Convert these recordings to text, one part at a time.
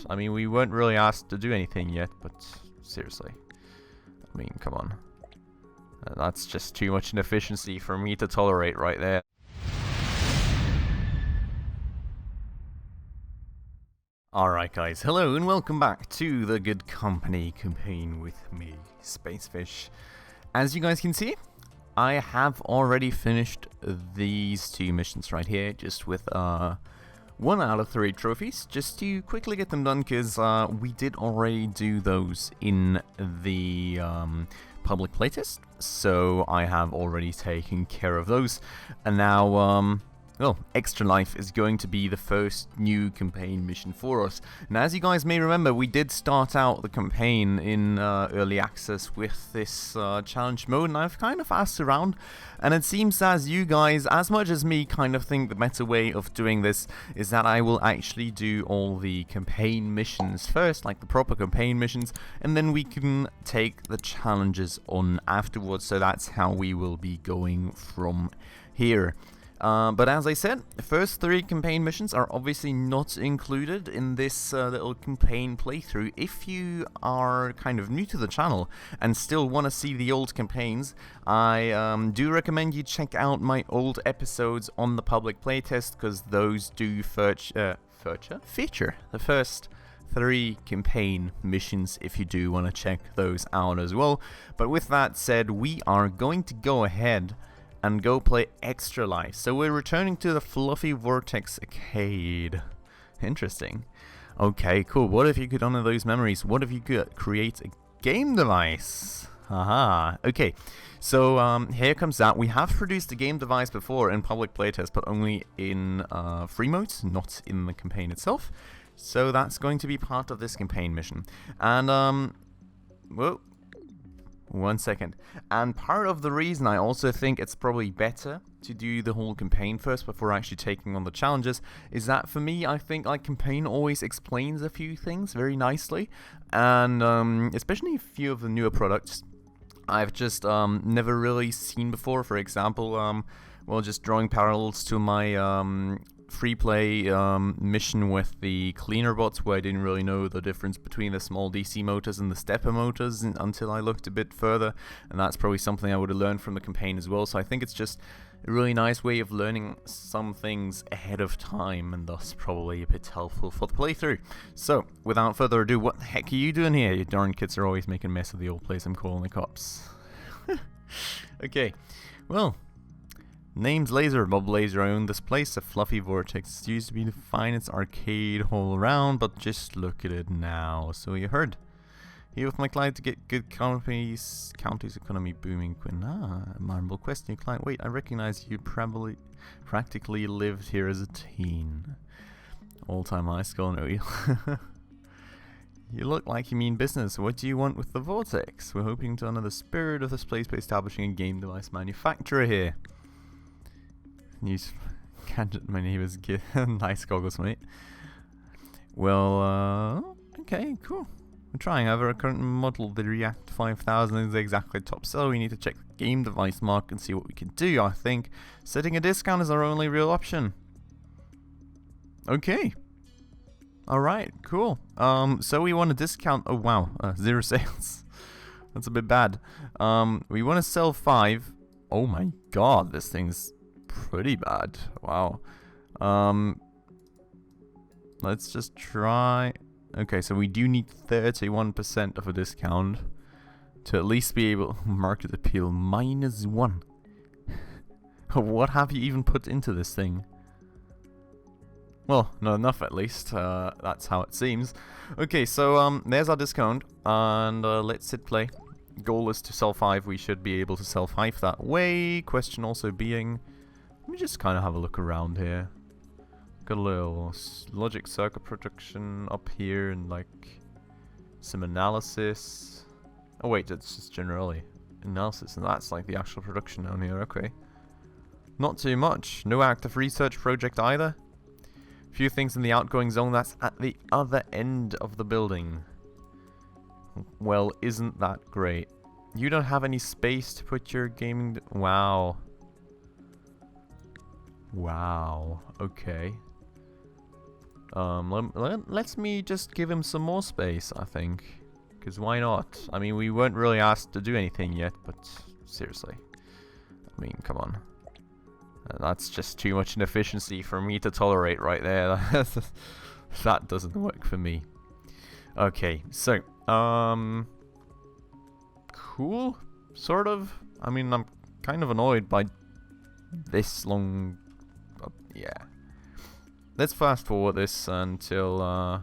I mean, we weren't really asked to do anything yet, but seriously. I mean, come on. That's just too much inefficiency for me to tolerate right there. Alright guys, hello and welcome back to the Good Company campaign with me, Spacefish. As you guys can see, I have already finished these two missions right here, just with 1 out of 3 trophies, just to quickly get them done, because we did already do those in the public playtest, so I have already taken care of those, and now well, Extra Life is going to be the first new campaign mission for us. And as you guys may remember, we did start out the campaign in early access with this challenge mode, and I've kind of asked around, and it seems as you guys, as much as me, kind of think the better way of doing this is that I will actually do all the campaign missions first, like the proper campaign missions, and then we can take the challenges on afterwards, so that's how we will be going from here. But as I said, the first 3 campaign missions are obviously not included in this little campaign playthrough. If you are kind of new to the channel and still want to see the old campaigns, I do recommend you check out my old episodes on the public playtest, because those do feature the first 3 campaign missions if you do want to check those out as well. But with that said, we are going to go ahead and go play Extra Life. So we're returning to the Fluffy Vortex Arcade. Interesting. Okay, cool. What if you could honor those memories? What if you could create a game device? Haha. Okay, so here comes that. We have produced a game device before in public playtest, but only in free mode, not in the campaign itself. So that's going to be part of this campaign mission. And, whoa. 1 second. And part of the reason I also think it's probably better to do the whole campaign first before actually taking on the challenges is that for me, I think like campaign always explains a few things very nicely, and especially a few of the newer products I've just never really seen before. For example, well, just drawing parallels to my free play mission with the cleaner bots, where I didn't really know the difference between the small DC motors and the stepper motors until I looked a bit further, and that's probably something I would have learned from the campaign as well. So I think it's just a really nice way of learning some things ahead of time, and thus probably a bit helpful for the playthrough. So without further ado, what the heck are you doing here? You darn kids are always making a mess of the old place. I'm calling the cops. Okay, well, name's Laser. Bob Laser. I own this place, a Fluffy Vortex. It used to be the finest arcade hall around, but just look at it now. So you heard. Here with my client to get good county's economy booming. Admirable quest, new client. Wait, I recognize you. Practically lived here as a teen. All-time high school. No, you. You look like you mean business. What do you want with the Vortex? We're hoping to honor the spirit of this place by establishing a game device manufacturer here. News. My name is Nice goggles, mate. Well, okay, cool. We're trying. However, our current model, the React 5000, is exactly top seller. We need to check the game device mark and see what we can do. I think setting a discount is our only real option. Okay. Alright, cool. So we want to discount. Oh wow, 0 sales. That's a bit bad. We want to sell 5. Oh my god, this thing's pretty bad. Wow. Let's just try. Okay, so we do need 31% of a discount to at least be able market appeal -1. What have you even put into this thing? Well, not enough at least. That's how it seems. Okay, so there's our discount, and let's hit play. Goal is to sell 5. We should be able to sell 5 that way. Question also being, let me just kind of have a look around here. Got a little logic circuit production up here, and like some analysis. Oh wait, that's just generally analysis, and that's like the actual production down here. Okay, not too much. No active research project either. Few things in the outgoing zone. That's at the other end of the building. Well, isn't that great? You don't have any space to put your gaming. Wow. Wow. Okay. Let's me just give him some more space, I think. Because why not? I mean, we weren't really asked to do anything yet, but seriously. I mean, come on. That's just too much inefficiency for me to tolerate right there. That doesn't work for me. Okay, so, cool, sort of. I mean, I'm kind of annoyed by this long, yeah. Let's fast forward this until,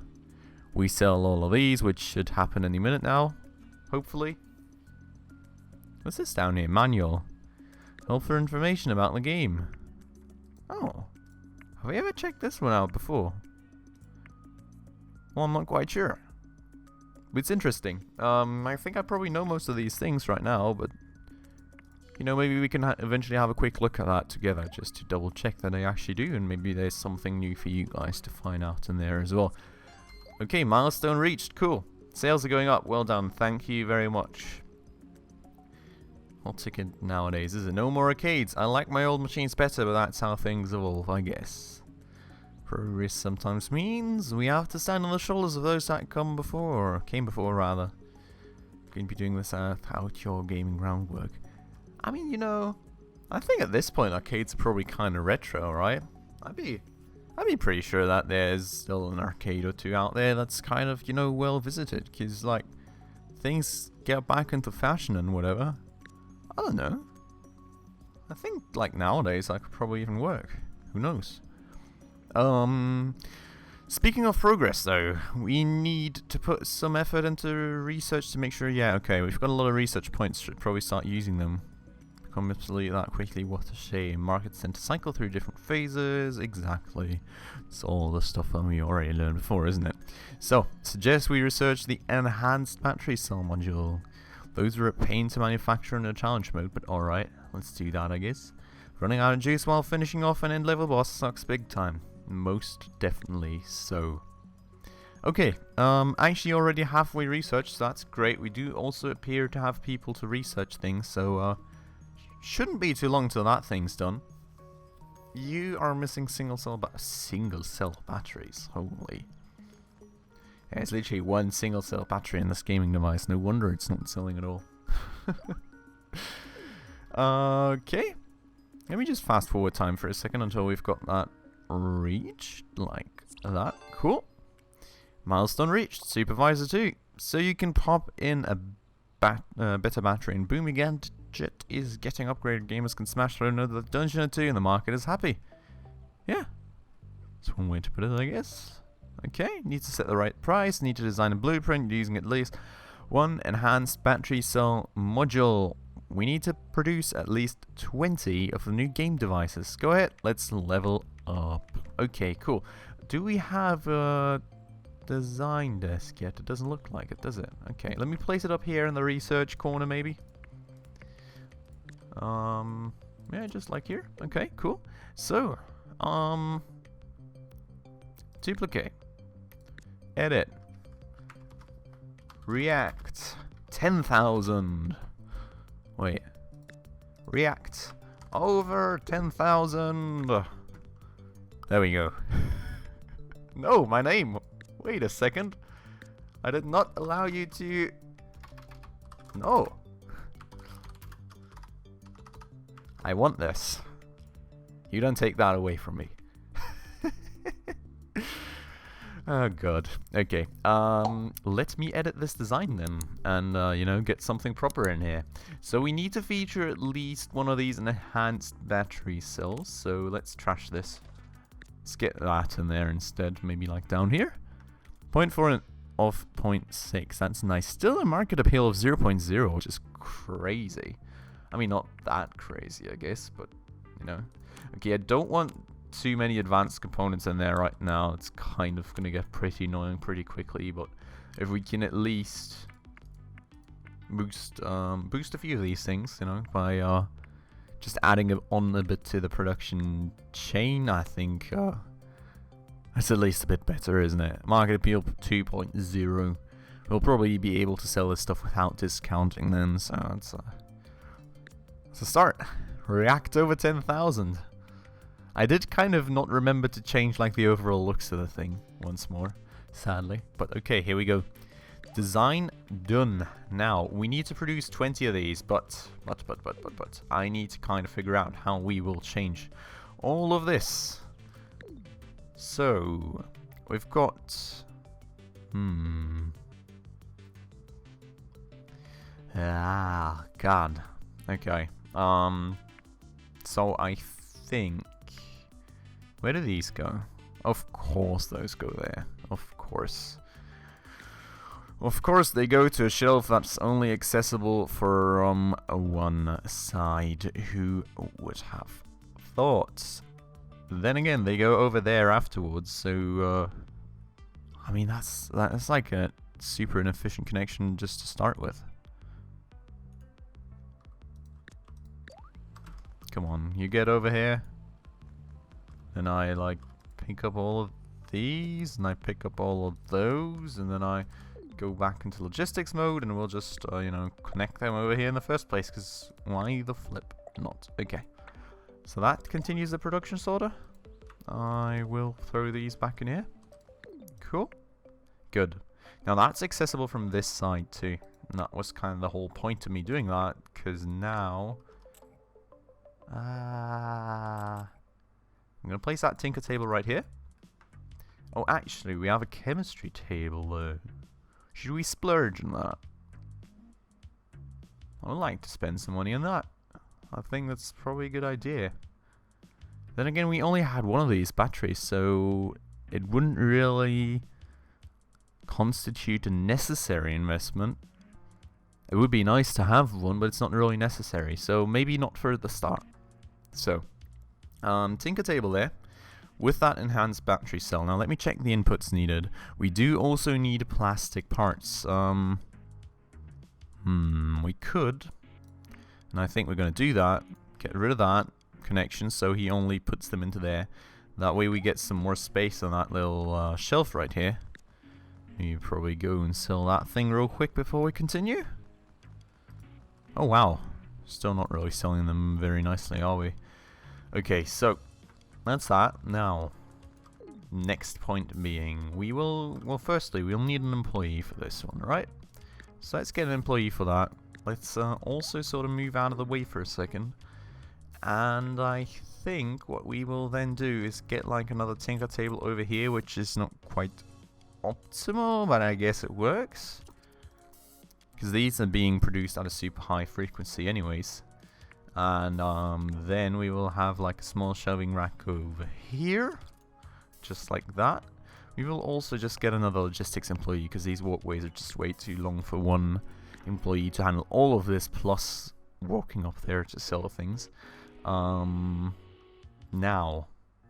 we sell all of these, which should happen any minute now, hopefully. What's this down here? Manual. Help for information about the game. Oh. Have we ever checked this one out before? Well, I'm not quite sure. It's interesting. I think I probably know most of these things right now, but you know, maybe we can eventually have a quick look at that together, just to double check that I actually do, and maybe there's something new for you guys to find out in there as well. Okay, milestone reached. Cool. Sales are going up. Well done. Thank you very much. Hot ticket nowadays, is it? No more arcades. I like my old machines better, but that's how things evolve, I guess. Progress sometimes means we have to stand on the shoulders of those that came before, rather. Going to be doing this without your gaming groundwork. I mean, you know, I think at this point arcades are probably kind of retro, right? I'd be pretty sure that there's still an arcade or two out there that's kind of, you know, well visited, because like things get back into fashion and whatever. I don't know. I think like nowadays that could probably even work. Who knows? Speaking of progress though, we need to put some effort into research to make sure, yeah, okay, we've got a lot of research points, should probably start using them. Become obsolete that quickly, what a shame. Markets tend to cycle through different phases, exactly. It's all the stuff that we already learned before, isn't it? So, suggest we research the enhanced battery cell module. Those are a pain to manufacture in a challenge mode, but alright, let's do that I guess. Running out of juice while finishing off an end level boss sucks big time. Most definitely so. Okay, actually already halfway researched, so that's great. We do also appear to have people to research things, so shouldn't be too long till that thing's done. You are missing single cell batteries. Holy. Yeah, it's literally one single cell battery in this gaming device. No wonder it's not selling at all. Okay. Let me just fast forward time for a second until we've got that reached. Like that. Cool. Milestone reached. Supervisor 2. So you can pop in a better battery and boom again. Gadget is getting upgraded. Gamers can smash through another dungeon or two and the market is happy. Yeah. That's one way to put it, I guess. Okay, need to set the right price, need to design a blueprint using at least one enhanced battery cell module. We need to produce at least 20 of the new game devices. Go ahead, let's level up. Okay, cool. Do we have a design desk yet? It doesn't look like it, does it? Okay, let me place it up here in the research corner maybe. Yeah, just like here. Okay, cool. So, duplicate. Edit. React. 10,000. Wait. React. Over 10,000. There we go. No, my name. Wait a second. I did not allow you to... No. I want this. You don't take that away from me. Oh god. Okay. Let me edit this design then, and you know, get something proper in here. So we need to feature at least one of these enhanced battery cells. So let's trash this. Let's get that in there instead. Maybe like down here. 0.4 of 0.6. That's nice. Still a market appeal of 0.0, which is crazy. I mean, not that crazy, I guess, but you know. Okay, I don't want too many advanced components in there right now. It's kind of going to get pretty annoying pretty quickly, but if we can at least boost a few of these things, you know, by just adding on a bit to the production chain, I think that's at least a bit better, isn't it? Market appeal 2.0. We'll probably be able to sell this stuff without discounting then, so it's a start. React over 10,000. I did kind of not remember to change like the overall looks of the thing once more, sadly. But okay, here we go. Design done. Now, we need to produce 20 of these, but I need to kind of figure out how we will change all of this. So, we've got... Ah, God. Okay. So I think... Where do these go? Of course those go there. Of course. Of course they go to a shelf that's only accessible from one side. Who would have thought? Then again, they go over there afterwards, so... I mean, that's like a super inefficient connection just to start with. Come on, you get over here. And I like pick up all of these, and I pick up all of those, and then I go back into logistics mode, and we'll just, you know, connect them over here in the first place, because why the flip not? Okay. So that continues the production sorter. I will throw these back in here. Cool. Good. Now that's accessible from this side too. And that was kind of the whole point of me doing that, because now... I'm going to place that tinker table right here. Oh, actually, we have a chemistry table though. Should we splurge on that? I would like to spend some money on that. I think that's probably a good idea. Then again, we only had one of these batteries, so it wouldn't really constitute a necessary investment. It would be nice to have one, but it's not really necessary, so maybe not for the start. So, tinker table there, with that enhanced battery cell. Now let me check the inputs needed. We do also need plastic parts. We could, and I think we're going to do that. Get rid of that connection, so he only puts them into there. That way we get some more space on that little shelf right here. You probably go and sell that thing real quick before we continue. Oh wow, still not really selling them very nicely, are we? Okay, so that's that. Now, next point being, we will, well, firstly, we'll need an employee for this one, right? So let's get an employee for that. Let's also sort of move out of the way for a second. And I think what we will then do is get like another tinker table over here, which is not quite optimal, but I guess it works. Because these are being produced at a super high frequency anyways. And then we will have like a small shelving rack over here. Just like that. We will also just get another logistics employee, because these walkways are just way too long for one employee to handle all of this, plus walking up there to sell things. Now.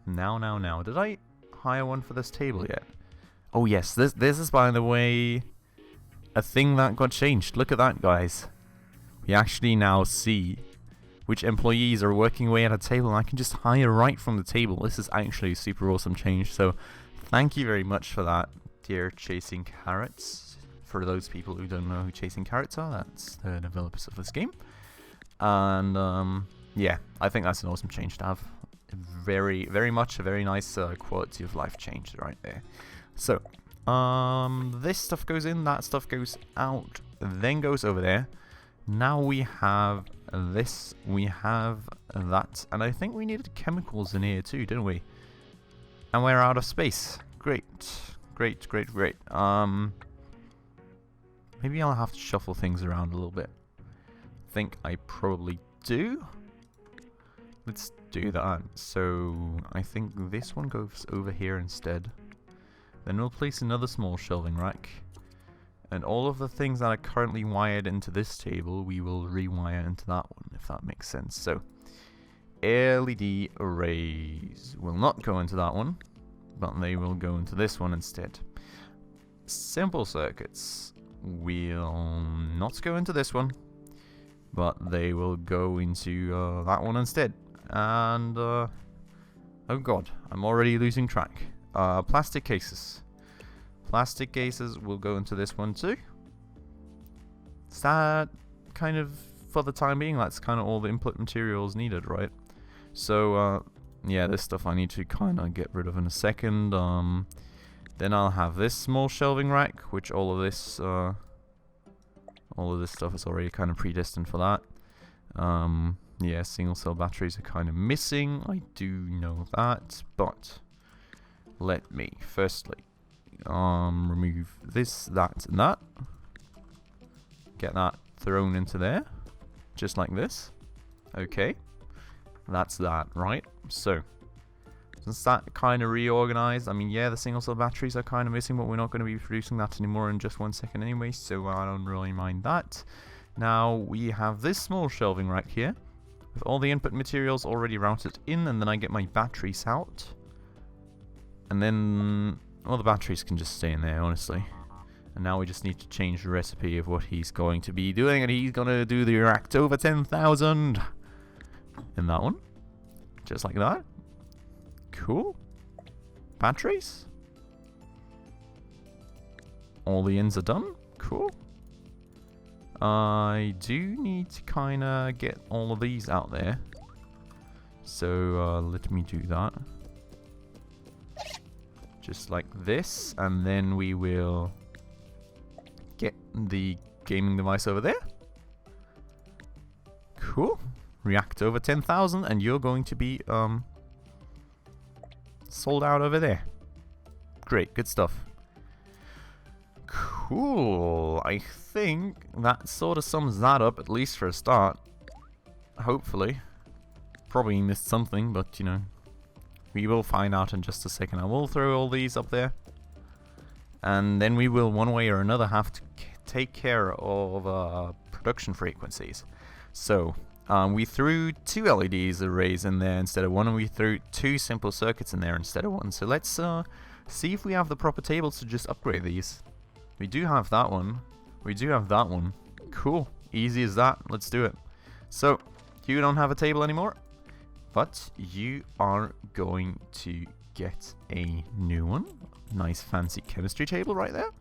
Did I hire one for this table yet? Oh yes, this is, by the way, a thing that got changed. Look at that, guys. We actually now see which employees are working away at a table, and I can just hire right from the table. This is actually a super awesome change, so thank you very much for that, dear Chasing Carrots. For those people who don't know who Chasing Carrots are, that's the developers of this game. And yeah, I think that's an awesome change to have. Very much a very nice quality of life change right there. So, this stuff goes in, that stuff goes out, then goes over there. Now we have this, we have that, and I think we needed chemicals in here too, didn't we? And we're out of space. Great. Maybe I'll have to shuffle things around a little bit. I think I probably do. Let's do that. So I think this one goes over here instead. Then we'll place another small shelving rack. And all of the things that are currently wired into this table, we will rewire into that one, if that makes sense. So, LED arrays will not go into that one, but they will go into this one instead. Simple circuits will not go into this one, but they will go into that one instead. And, oh god, I'm already losing track. Plastic cases. Plastic cases will go into this one too. Is that kind of, for the time being, that's kind of all the input materials needed, right? So, yeah, this stuff I need to kind of get rid of in a second. Then I'll have this small shelving rack, which all of this stuff is already kind of predestined for that. Yeah, single cell batteries are kind of missing. I do know that, but let me firstly remove this, that, and that. Get that thrown into there, just like this. Okay, that's that, right? So, since that kind of reorganized, I mean, yeah, the single cell batteries are kind of missing, but we're not going to be producing that anymore in just 1 second anyway, so I don't really mind that. Now, we have this small shelving rack here, with all the input materials already routed in, and then I get my batteries out. And then, well, the batteries can just stay in there, honestly. And now we just need to change the recipe of what he's going to be doing, and he's going to do the react over 10,000 in that one. Just like that. Cool. Batteries. All the ends are done. Cool. I do need to kind of get all of these out there. So let me do that. Just like this. And then we will get the gaming device over there. Cool. React over 10,000, and you're going to be sold out over there. Great, good stuff. Cool. I think that sort of sums that up, at least for a start. Hopefully. Probably missed something, but you know, we will find out in just a second. I will throw all these up there, and then we will, one way or another, have to take care of production frequencies. So, we threw 2 LEDs arrays in there instead of one, and we threw 2 simple circuits in there instead of one. So let's see if we have the proper tables to just upgrade these. We do have that one. We do have that one. Cool. Easy as that. Let's do it. So, you don't have a table anymore, but you are going to get a new one. Nice fancy chemistry table right there.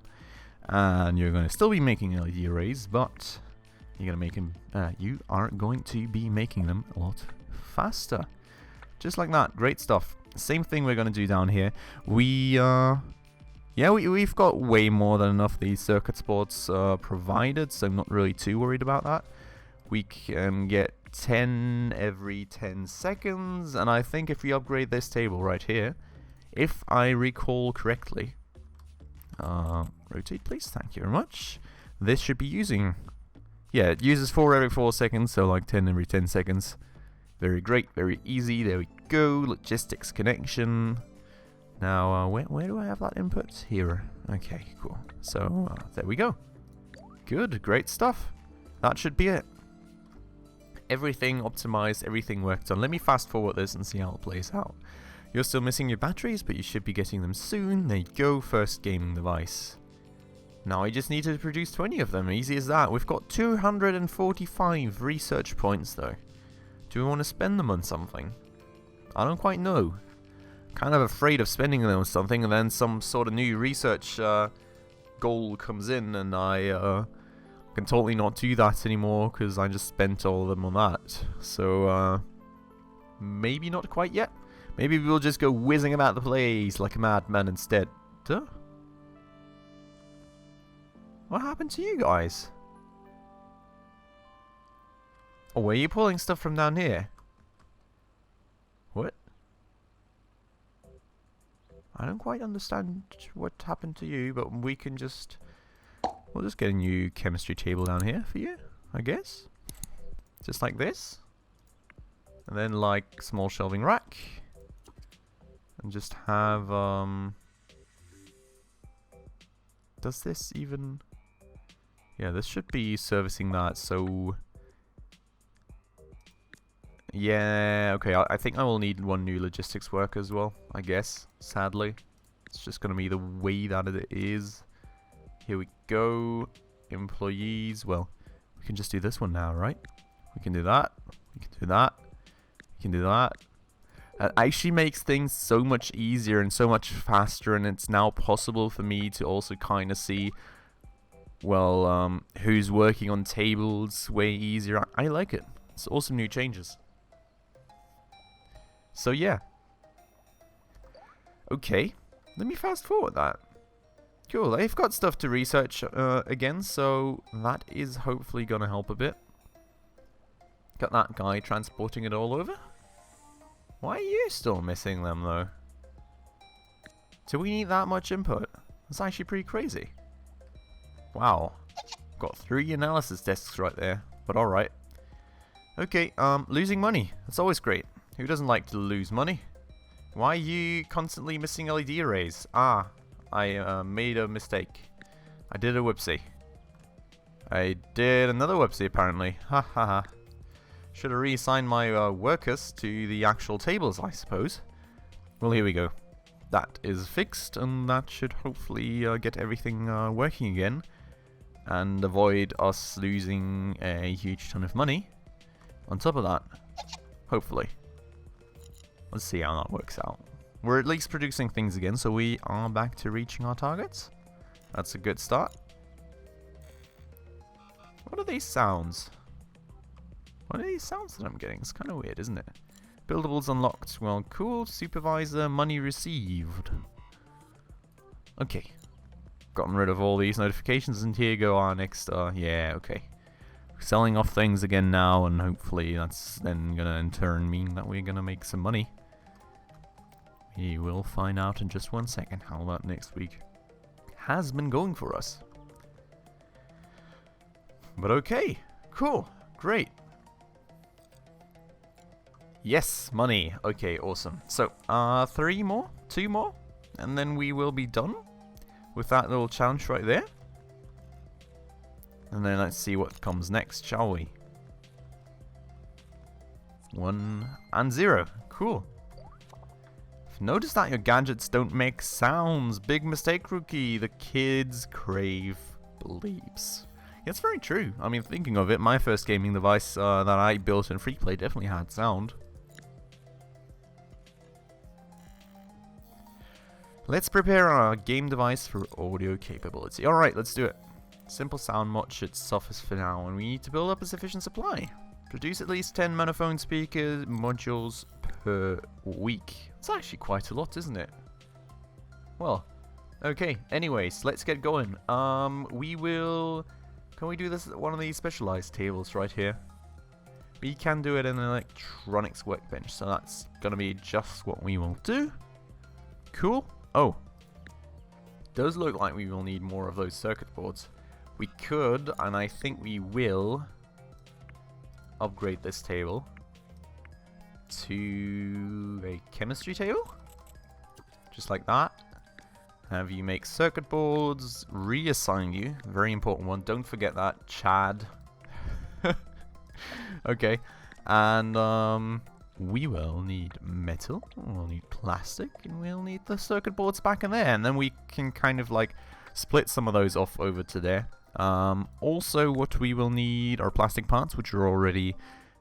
And you're going to still be making LED arrays, but you're going to make them, you are going to be making them a lot faster. Just like that. Great stuff. Same thing we're going to do down here. We've got way more than enough of these circuit boards provided, so I'm not really too worried about that. We can get 10 every 10 seconds, and I think if we upgrade this table right here, if I recall correctly, rotate please, thank you very much, this should be using, yeah, it uses 4 every 4 seconds, so like 10 every 10 seconds. Very great, very easy, there we go, logistics connection. Now, where do I have that input? Here. Okay, cool. So, there we go. Good, great stuff. That should be it. Everything optimized, everything worked on. Let me fast forward this and see how it plays out. You're still missing your batteries, but you should be getting them soon. There you go, first gaming device. Now I just need to produce 20 of them, easy as that. We've got 245 research points though. Do we want to spend them on something? I don't quite know. Kind of afraid of spending them on something and then some sort of new research goal comes in and I can totally not do that anymore because I just spent all of them on that. So maybe not quite yet. Maybe we'll just go whizzing about the place like a madman instead. Duh. What happened to you guys? Oh, were you pulling stuff from down here? What? I don't quite understand what happened to you, but we can just... We'll just get a new chemistry table down here for you, I guess. Just like this. And then like small shelving rack. And just have, does this even... Yeah, this should be servicing that, so... Yeah, okay, I think I will need one new logistics worker as well, I guess, sadly. It's just going to be the way that it is. Here we go. Employees, well, we can just do this one now, right? We can do that. We can do that. We can do that. It actually makes things so much easier and so much faster, and it's now possible for me to also kind of see, well, who's working on tables way easier. I like it. It's awesome new changes. So yeah, Okay, let me fast forward that. Cool, they've got stuff to research again, so that is hopefully going to help a bit. Got that guy transporting it all over. Why are you still missing them, though? Do we need that much input? That's actually pretty crazy. Wow. Got 3 analysis desks right there, but alright. Okay, losing money. That's always great. Who doesn't like to lose money? Why are you constantly missing LED arrays? Ah, I made a mistake. I did a whoopsie. I did another whoopsie, apparently. Ha ha ha. Should have reassigned my workers to the actual tables, I suppose. Well, here we go. That is fixed, and that should hopefully get everything working again. And avoid us losing a huge ton of money. On top of that, hopefully. Let's see how that works out. We're at least producing things again, so we are back to reaching our targets. That's a good start. What are these sounds? What are these sounds that I'm getting? It's kind of weird, isn't it? Buildables unlocked. Well, cool. Supervisor, money received. Okay. Gotten rid of all these notifications, and here go our next, yeah, okay. Selling off things again now, and hopefully that's then gonna in turn mean that we're gonna make some money. We will find out in just 1 second how that next week has been going for us. But okay, cool, great. Yes, money. Okay, awesome. So, 3 more, 2 more, and then we will be done with that little challenge right there. And then let's see what comes next, shall we? 1 and 0. Cool. Notice that your gadgets don't make sounds. Big mistake, rookie. The kids crave bleeps. Yeah, it's very true. I mean, thinking of it, my first gaming device that I built in Freeplay definitely had sound. Let's prepare our game device for audio capability. Alright, let's do it. Simple sound mod should suffice for now, and we need to build up a sufficient supply. Produce at least 10 monophone speaker modules per week. It's actually quite a lot, isn't it? Well, okay, anyways, let's get going. We will... Can we do this at one of these specialized tables right here? We can do it in an electronics workbench, so that's gonna be just what we will do. Cool. Oh. Does look like we will need more of those circuit boards. We could, and I think we will, upgrade this table to a chemistry table. Just like that. Have you make circuit boards, reassign you. Very important one. Don't forget that, Chad. Okay. And we will need metal, we'll need plastic, and we'll need the circuit boards back in there. And then we can kind of like split some of those off over to there. Also, what we will need are plastic parts, which are already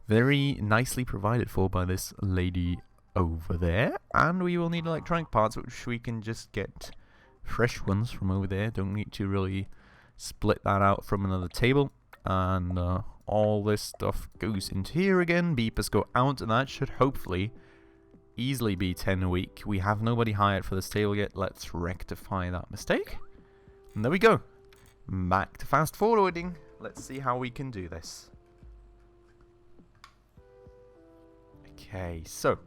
very nicely provided for by this lady over there. And we will need electronic parts, which we can just get fresh ones from over there. Don't need to really split that out from another table. And all this stuff goes into here again. Beepers go out, and that should hopefully easily be 10 a week. We have nobody hired for this table yet. Let's rectify that mistake. And there we go. Back to fast forwarding. Let's see how we can do this. Okay, so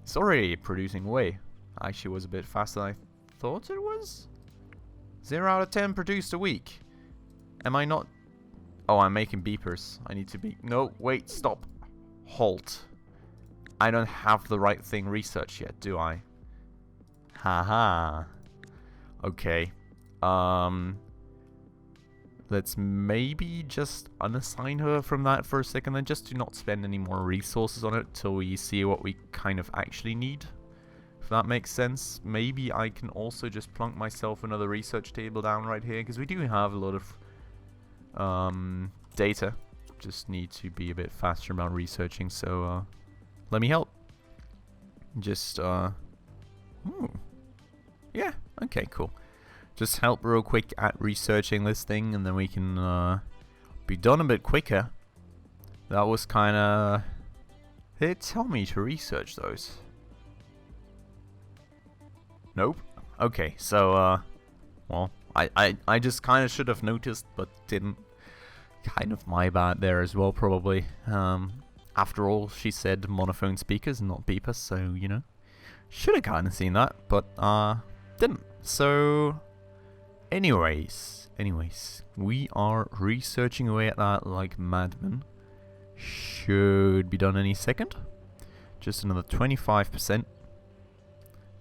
it's already producing away. Actually was a bit faster than I thought it was. 0 out of 10 produced a week. Am I not... Oh, I'm making beepers. I need to be... No, wait, stop. Halt. I don't have the right thing researched yet, do I? Haha. Okay. Let's maybe just unassign her from that for a second, then just to not spend any more resources on it till we see what we kind of actually need. If that makes sense. Maybe I can also just plunk myself another research table down right here, because we do have a lot of data. Just need to be a bit faster about researching, so let me help. Just ooh. Yeah, okay, cool. Just help real quick at researching this thing, and then we can be done a bit quicker. That was kinda... They tell me to research those. Nope. Okay, so, well, I just kind of should have noticed, but didn't. Kind of my bad there as well, probably. After all, she said monophone speakers, not beepers, so, you know. Should have kind of seen that, but, didn't. So, anyways, we are researching away at that like madmen. Should be done any second. Just another 25%.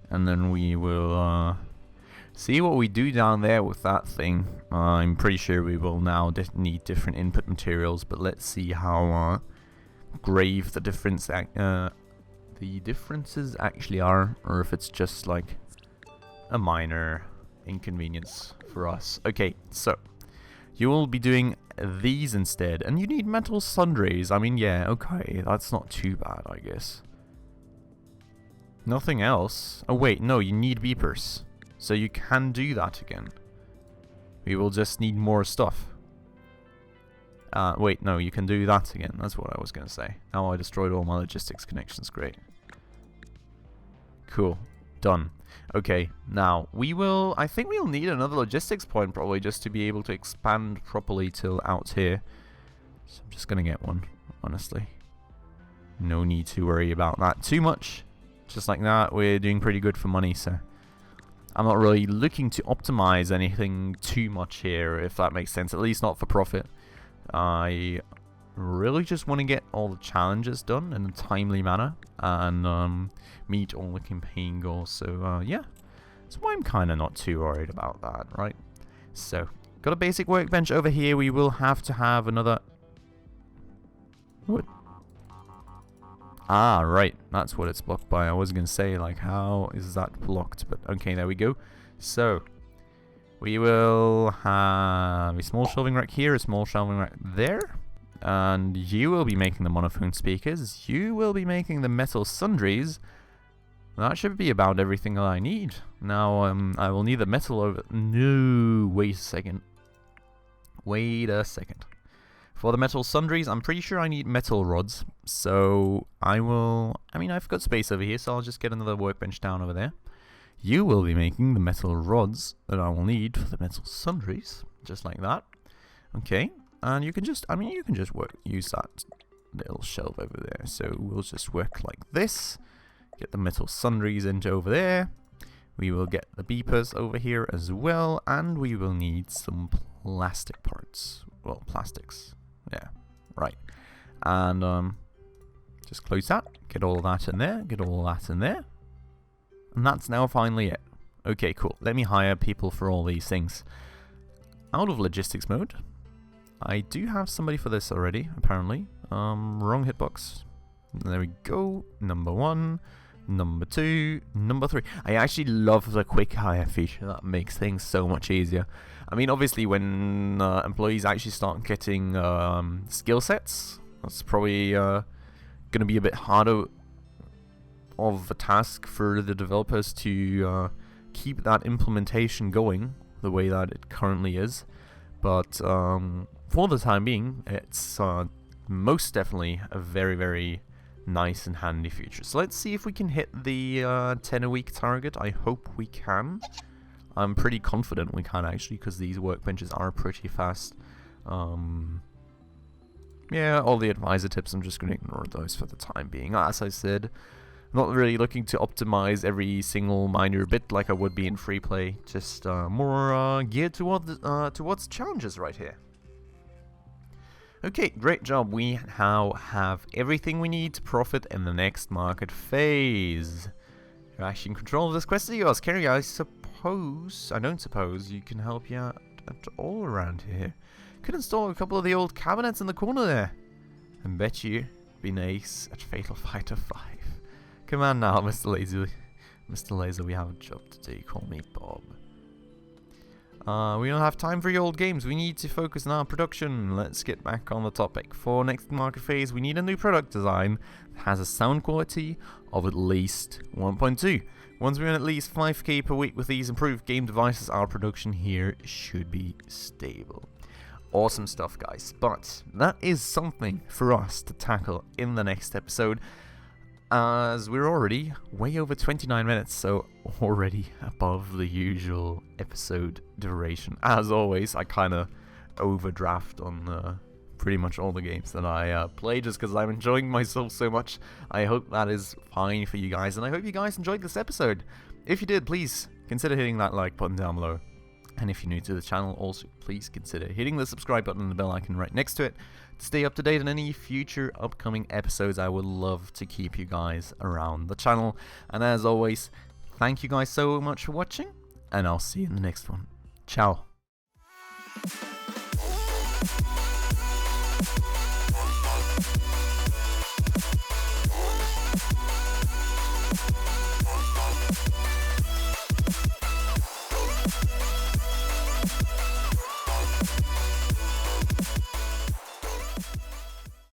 And then we will, see what we do down there with that thing. I'm pretty sure we will now need different input materials, but let's see how grave the differences actually are, or if it's just like a minor inconvenience for us. Okay, so you will be doing these instead, and you need metal sundries. I mean, yeah, okay, that's not too bad, I guess. Nothing else. Oh wait, no, you need beepers. So you can do that again. We will just need more stuff. Wait, no, you can do that again. That's what I was going to say. Now I destroyed all my logistics connections. Great. Cool. Done. Okay, now we will... I think we'll need another logistics point probably just to be able to expand properly till out here. So I'm just going to get one, honestly. No need to worry about that too much. Just like that, we're doing pretty good for money, so... I'm not really looking to optimize anything too much here, if that makes sense. At least not for profit. I really just want to get all the challenges done in a timely manner and meet all the campaign goals. So yeah, that's why I'm kind of not too worried about that, right? So, got a basic workbench over here. We will have to have another... What? Ah, right. That's what it's blocked by. I was going to say, like, how is that blocked? But, okay, there we go. So, we will have a small shelving rack here, a small shelving rack there. And you will be making the monophone speakers. You will be making the metal sundries. That should be about everything that I need. Now, I will need the metal over... No, wait a second. Wait a second. For the metal sundries, I'm pretty sure I need metal rods, so I will... I mean, I've got space over here, so I'll just get another workbench down over there. You will be making the metal rods that I will need for the metal sundries, just like that. Okay, and you can just... I mean, you can just use that little shelf over there. So we'll just work like this. Get the metal sundries into over there. We will get the beepers over here as well, and we will need some plastic parts. Well, plastics. Yeah, right. And just close that, get all that in there, get all that in there. And that's now finally it. Okay, cool. Let me hire people for all these things. Out of logistics mode. I do have somebody for this already, apparently. Wrong hitbox. There we go. Number 1, number 2, number 3. I actually love the quick hire feature. That makes things so much easier. I mean, obviously, when employees actually start getting skill sets, that's probably going to be a bit harder of a task for the developers to keep that implementation going the way that it currently is. But for the time being, it's most definitely a very, very nice and handy feature. So let's see if we can hit the 10 a week target. I hope we can. I'm pretty confident we can actually, because these workbenches are pretty fast. Yeah, all the advisor tips, I'm just going to ignore those for the time being. As I said, not really looking to optimize every single minor bit like I would be in free play. Just more geared towards challenges right here. Okay, great job. We now have everything we need to profit in the next market phase. You're actually in control of this quest of yours, Kerry. I don't suppose you can help you out at all around here. Could install a couple of the old cabinets in the corner there. And bet you be nice at Fatal Fighter 5. Come on now, Mr. Laser. Mr. Laser, we have a job to do. Call me Bob. We don't have time for your old games. We need to focus on our production. Let's get back on the topic. For next market phase, we need a new product design that has a sound quality of at least 1.2. Once we earn at least 5k per week with these improved game devices, our production here should be stable. Awesome stuff, guys. But that is something for us to tackle in the next episode. as we're already way over 29 minutes, so already above the usual episode duration. As always, I kind of overdraft on pretty much all the games that I play, just because I'm enjoying myself so much. I hope that is fine for you guys, and I hope you guys enjoyed this episode. If you did, please consider hitting that like button down below. And if you're new to the channel, also please consider hitting the subscribe button and the bell icon right next to it to stay up to date on any future upcoming episodes. I would love to keep you guys around the channel. And as always, thank you guys so much for watching, and I'll see you in the next one. Ciao.